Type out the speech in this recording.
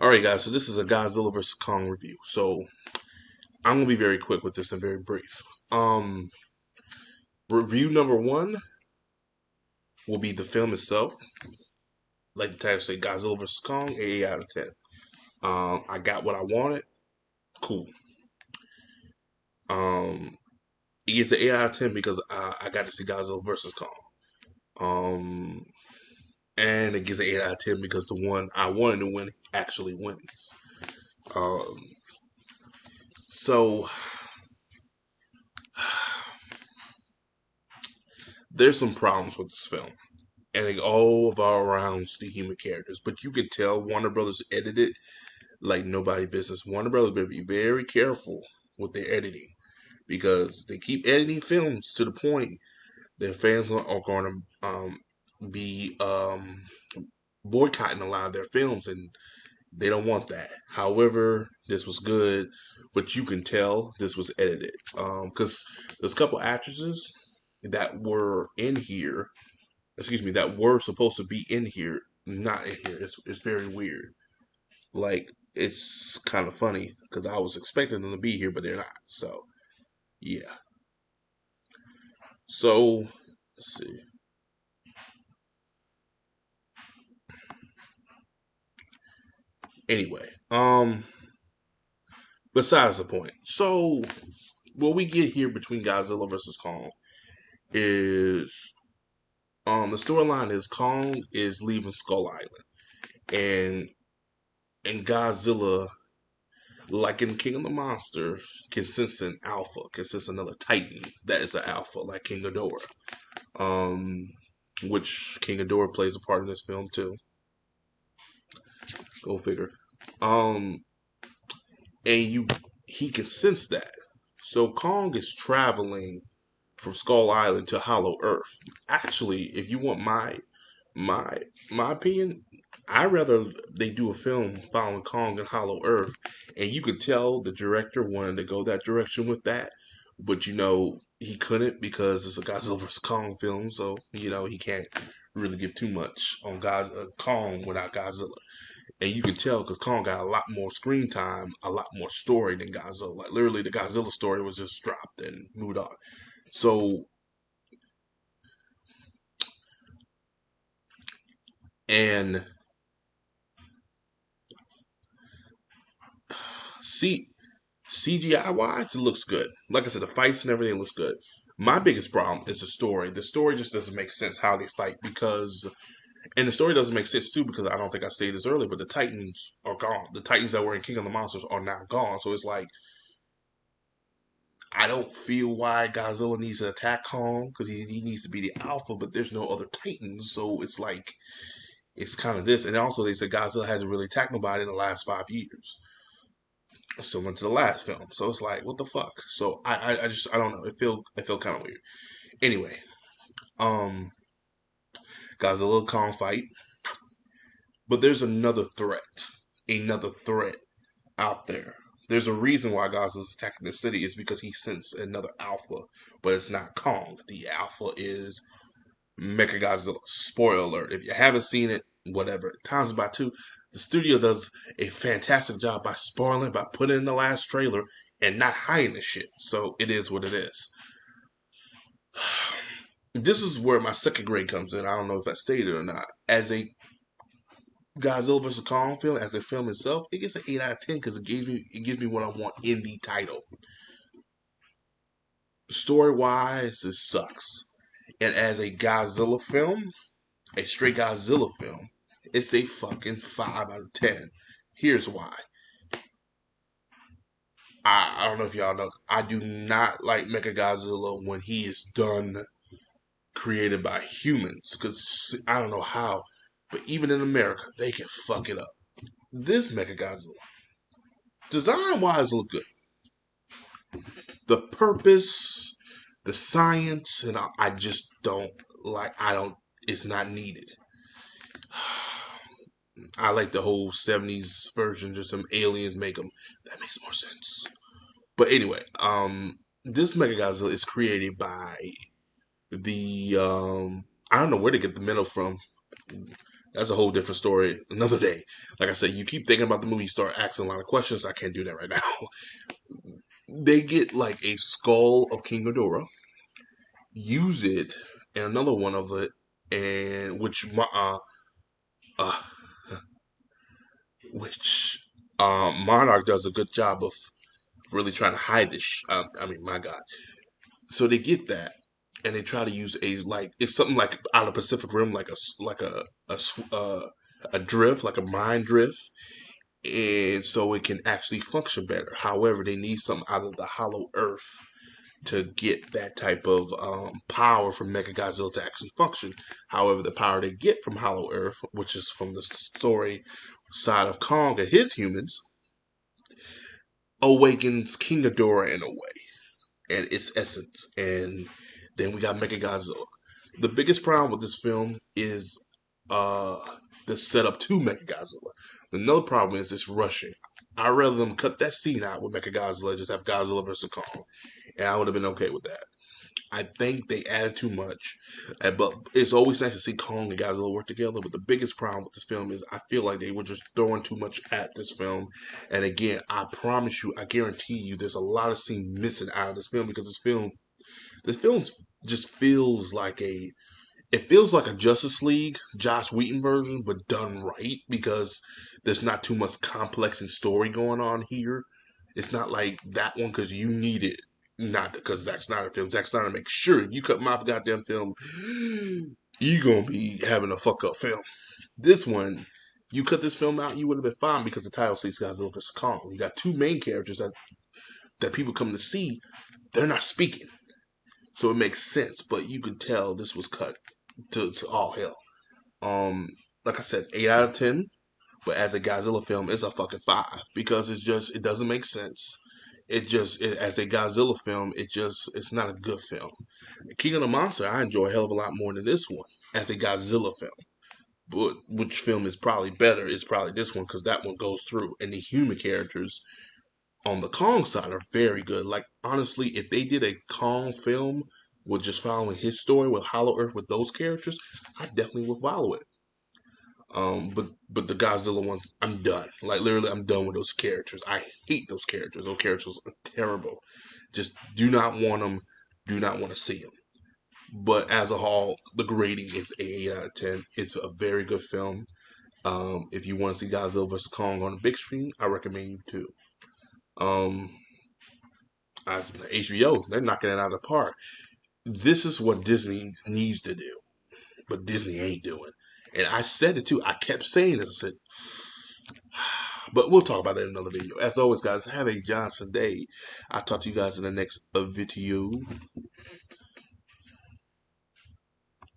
Alright, guys, so this is a Godzilla vs. Kong review. So I'm gonna be very quick with this and very brief. Um Review number one will be the film itself. Like the title say, Godzilla vs. Kong, 8 out of 10. I got what I wanted. Cool. Um it gets an 8 out of 10 because I got to see Godzilla vs. Kong. Um and it gets an 8 out of 10 because the one I wanted to win actually wins. Um so there's some problems with this film. And it all around the human characters. But you can tell Warner Brothers edited like nobody business. Warner Brothers better be very careful with their editing because they keep editing films to the point that fans are going to be boycotting a lot of their films, and they don't want that. However, this was good, but you can tell this was edited because there's a couple actresses that were in here, excuse me, that were supposed to be in here, not in here. It's very weird. Like it's kind of funny because I was expecting them to be here, but they're not. So yeah. So let's see. Anyway, besides the point. So what we get here between Godzilla versus Kong is the storyline is Kong is leaving Skull Island, and Godzilla, like in King of the Monsters, can sense an alpha, can sense another Titan that is an alpha, like King Ghidorah. Um, which King Ghidorah plays a part in this film too. Go figure. Um, and he can sense that. So Kong is traveling from Skull Island to Hollow Earth. Actually, if you want my my opinion, I rather they do a film following Kong and Hollow Earth, and you could tell the director wanted to go that direction with that, but he couldn't because it's a Godzilla vs Kong film, so he can't really give too much on Kong without Godzilla, and you can tell because Kong got a lot more screen time, a lot more story than Godzilla. Like literally, the Godzilla story was just dropped and moved on. So and see CGI wise, it looks good. Like I said, the fights and everything looks good. My biggest problem is the story. The story just doesn't make sense how they fight because, and the story doesn't make sense too because I don't think I stated this earlier, but the Titans are gone. The Titans that were in King of the Monsters are now gone. So it's like I don't feel why Godzilla needs to attack Kong because he needs to be the alpha, but there's no other Titans. So it's like it's kind of this. And also they said Godzilla hasn't really attacked nobody in the last 5 years. Similar to the last film. So it's like, what the fuck? So I just I don't know. It felt kind of weird. Anyway, um, Godzilla Kong fight, but there's another threat out there. There's a reason why Godzilla's attacking the city is because he sensed another alpha, but it's not Kong. The alpha is Mechagodzilla. Spoiler alert. If you haven't seen it, whatever. Times by two. The studio does a fantastic job by spoiling, by putting in the last trailer and not hiding the shit. So it is what it is. This is where my second grade comes in. I don't know if I stated or not. As a Godzilla vs Kong film, as a film itself, it gets an 8 out of 10 because it gives me what I want in the title. Story wise, it sucks. And as a Godzilla film, a straight Godzilla film, it's a fucking 5 out of 10. Here's why. I don't know if y'all know. I do not like Mechagodzilla when he is done created by humans. Because I don't know how. But even in America, they can fuck it up. This Mechagodzilla, design wise, look good. The purpose, the science, and I just don't like. I don't. It's not needed. I like the whole 70s version, just some aliens make them. That makes more sense. But anyway, this Mechagodzilla is created by the I don't know where to get the metal from. That's a whole different story. Another day. Like I said, you keep thinking about the movie, you start asking a lot of questions. I can't do that right now. They get like a skull of King Ghidorah, use it, and another one of it, and uh, which Monarch does a good job of really trying to hide this. I mean, my God. So they get that, and they try to use a like it's something like out of Pacific Rim, like a drift, like a mind drift, and so it can actually function better. However, they need something out of the Hollow Earth to get that type of power from Mechagodzilla to actually function. However, the power they get from Hollow Earth, which is from the story side of Kong and his humans, awakens King Ghidorah in a way and its essence. And then we got Mechagodzilla. The biggest problem with this film is uh the setup to Mechagodzilla. Another problem is it's rushing. I'd rather them cut that scene out with Mechagodzilla, just have Godzilla versus Kong, and I would have been okay with that. I think they added too much, but it's always nice to see Kong and Godzilla work together. But the biggest problem with this film is I feel like they were just throwing too much at this film. And again, I promise you, I guarantee you, there's a lot of scenes missing out of this film because this film just feels like a Justice League Joss Whedon version, but done right because there's not too much complex and story going on here. It's not like that one because you need it, not because Zack Snyder film. Zack Snyder makes sure you cut my goddamn film, you gonna be having a fuck up film. This one, you cut this film out, you would have been fine because the title says Godzilla vs Kong. You got two main characters that people come to see. They're not speaking, so it makes sense. But you could tell this was cut to all hell. Like I said, 8 out of 10. But as a Godzilla film, it's a fucking 5 because it doesn't make sense. As a Godzilla film, it's not a good film. King of the Monster, I enjoy a hell of a lot more than this one as a Godzilla film. But which film is probably better is probably this one because that one goes through, and the human characters on the Kong side are very good. Like honestly, if they did a Kong film with just following his story with Hollow Earth with those characters, I definitely would follow it. But the Godzilla ones, I'm done. Like literally, I'm done with those characters. I hate those characters. Those characters are terrible. Just do not want them. Do not want to see them. But as a whole, the grading is a 8 out of 10. It's a very good film. If you want to see Godzilla vs Kong on a big screen, I recommend you too. Um, HBO, they're knocking it out of the park. This is what Disney needs to do, but Disney ain't doing. And I said it too. I kept saying it. I said, but we'll talk about that in another video. As always, guys, have a Johnson day. I'll talk to you guys in the next video.